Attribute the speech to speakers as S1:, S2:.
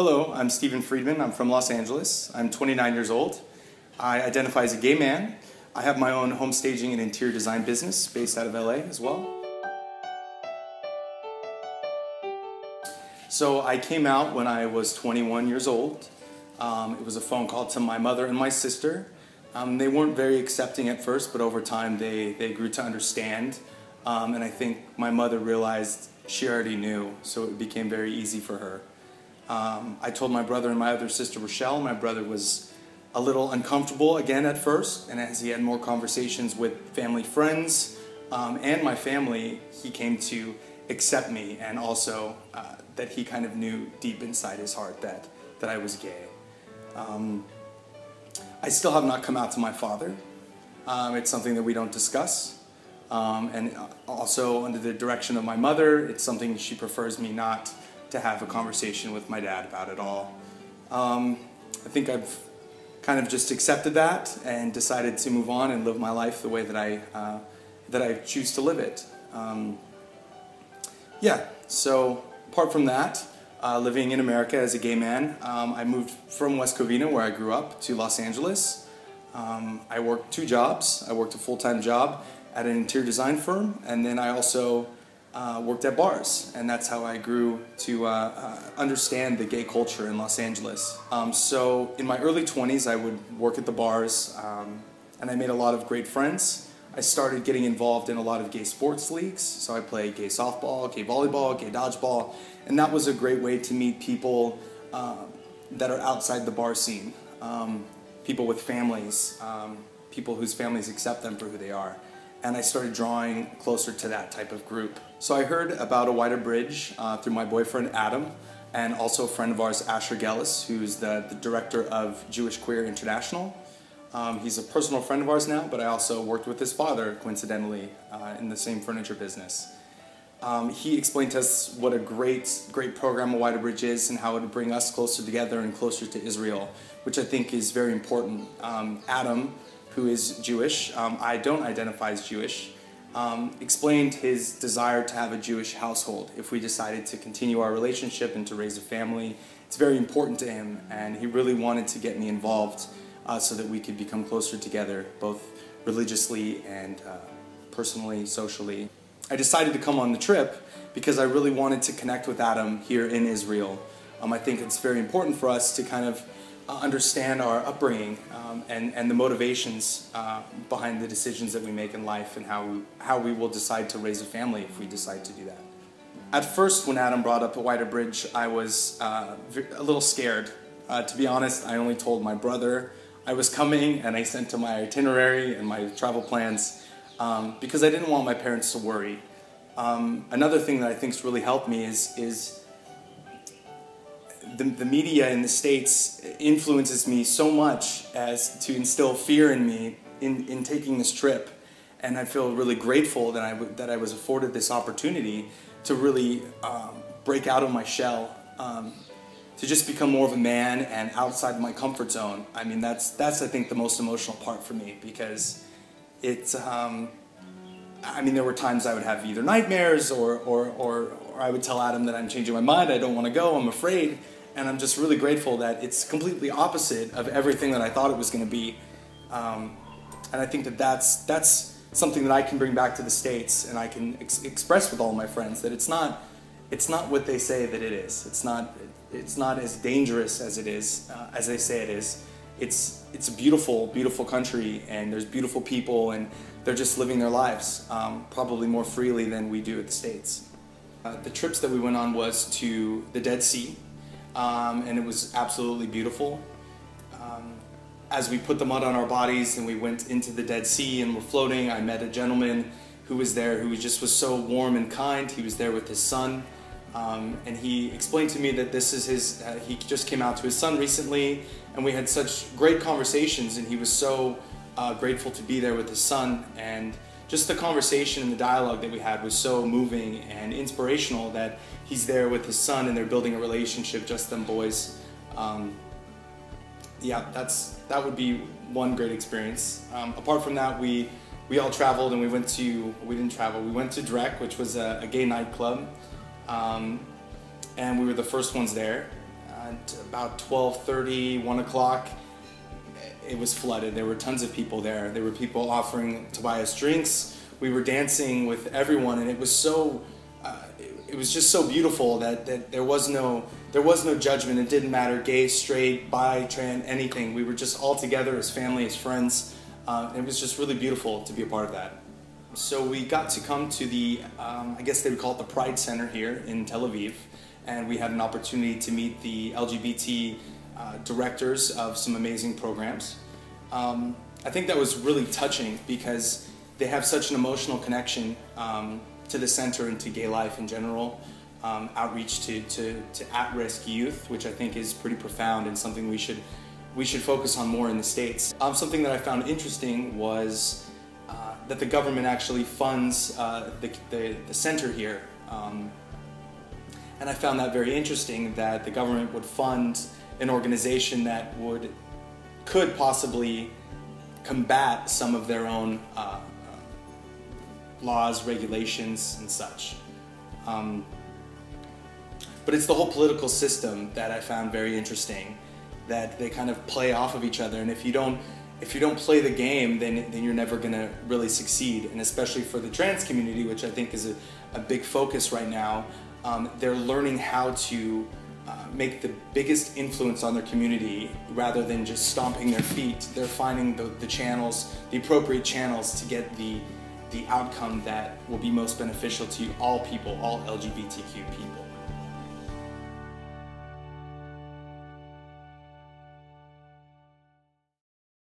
S1: Hello, I'm Friedman. I'm from Los Angeles. I'm 29 years old. I identify as a gay man. I have my own home staging and interior design business based out of LA as well. So I came out when I was 21 years old. It was a phone call to my mother and my sister. They weren't very accepting at first, but over time they grew to understand. And I think my mother realized she already knew, so it became very easy for her. I told my brother and my other sister, Rochelle. My brother was a little uncomfortable again at first, and as he had more conversations with family friends and my family, he came to accept me, and also that he kind of knew deep inside his heart that I was gay. I still have not come out to my father. It's something that we don't discuss. And also under the direction of my mother, it's something she prefers me not to have a conversation with my dad about at all. I think I've kind of just accepted that and decided to move on and live my life the way that I choose to live it. Yeah, so apart from that, living in America as a gay man, I moved from West Covina, where I grew up, to Los Angeles. I worked 2 jobs. I worked a full-time job at an interior design firm, and then I also worked at bars, and that's how I grew to understand the gay culture in Los Angeles. So in my early 20s, I would work at the bars, and I made a lot of great friends. I started getting involved in a lot of gay sports leagues, so I played gay softball, gay volleyball, gay dodgeball, and that was a great way to meet people that are outside the bar scene, people with families, people whose families accept them for who they are. And I started drawing closer to that type of group. So I heard about A Wider Bridge through my boyfriend Adam, and also a friend of ours, Asher Gellis, who's the director of Jewish Queer International. He's a personal friend of ours now, but I also worked with his father, coincidentally, in the same furniture business. He explained to us what a great program A Wider Bridge is and how it would bring us closer together and closer to Israel, which I think is very important. Adam, who is Jewish, I don't identify as Jewish, explained his desire to have a Jewish household if we decided to continue our relationship and to raise a family. It's very important to him, and he really wanted to get me involved so that we could become closer together, both religiously and personally, socially. I decided to come on the trip because I really wanted to connect with Adam here in Israel. I think it's very important for us to kind of understand our upbringing and the motivations behind the decisions that we make in life, and how we will decide to raise a family if we decide to do that. At first, when Adam brought up A Wider Bridge, I was a little scared. To be honest, I only told my brother I was coming, and I sent him my itinerary and my travel plans because I didn't want my parents to worry. Another thing that I think's really helped me is the media in the States influences me so much as to instill fear in me in taking this trip, and I feel really grateful that I was afforded this opportunity to really break out of my shell, to just become more of a man and outside my comfort zone. I mean, that's I think the most emotional part for me, because it's I mean, there were times I would have either nightmares or I would tell Adam that I'm changing my mind, I don't want to go, I'm afraid. And I'm just really grateful that it's completely opposite of everything that I thought it was going to be. And I think that that's something that I can bring back to the States, and I can express with all my friends that it's not what they say that it is. It's not as dangerous as it is, as they say it is. It's a beautiful, beautiful country, and there's beautiful people, and they're just living their lives probably more freely than we do at the States. The trips that we went on was to the Dead Sea, and it was absolutely beautiful. As we put the mud on our bodies and we went into the Dead Sea and were floating, I met a gentleman who was there who just was so warm and kind. He was there with his son, and he explained to me that this is his, he just came out to his son recently, and we had such great conversations, and he was so grateful to be there with his son, and just the conversation and the dialogue that we had was so moving and inspirational that he's there with his son and they're building a relationship, just them boys. Yeah, that would be one great experience. Apart from that, we all traveled, and we went to Drek, which was a gay nightclub, and we were the first ones there. At about 12:30, 1 o'clock, it was flooded. There were tons of people there. There were people offering to buy us drinks. We were dancing with everyone, and it was so, it was just so beautiful that there was no judgment. It didn't matter, gay, straight, bi, trans, anything. We were just all together as family, as friends. It was just really beautiful to be a part of that. So we got to come to the, I guess they would call it the Pride Center here in Tel Aviv, and we had an opportunity to meet the LGBT directors of some amazing programs. I think that was really touching because they have such an emotional connection to the center and to gay life in general, outreach to at-risk youth, which I think is pretty profound and something we should focus on more in the States. Something that I found interesting was that the government actually funds the center here. And I found that very interesting, that the government would fund an organization that could possibly combat some of their own laws, regulations, and such. But it's the whole political system that I found very interesting, that they kind of play off of each other, and if you don't play the game, then you're never going to really succeed. And especially for the trans community, which I think is a big focus right now, they're learning how to make the biggest influence on their community rather than just stomping their feet. They're finding the channels, the appropriate channels to get the outcome that will be most beneficial to all people, all LGBTQ people.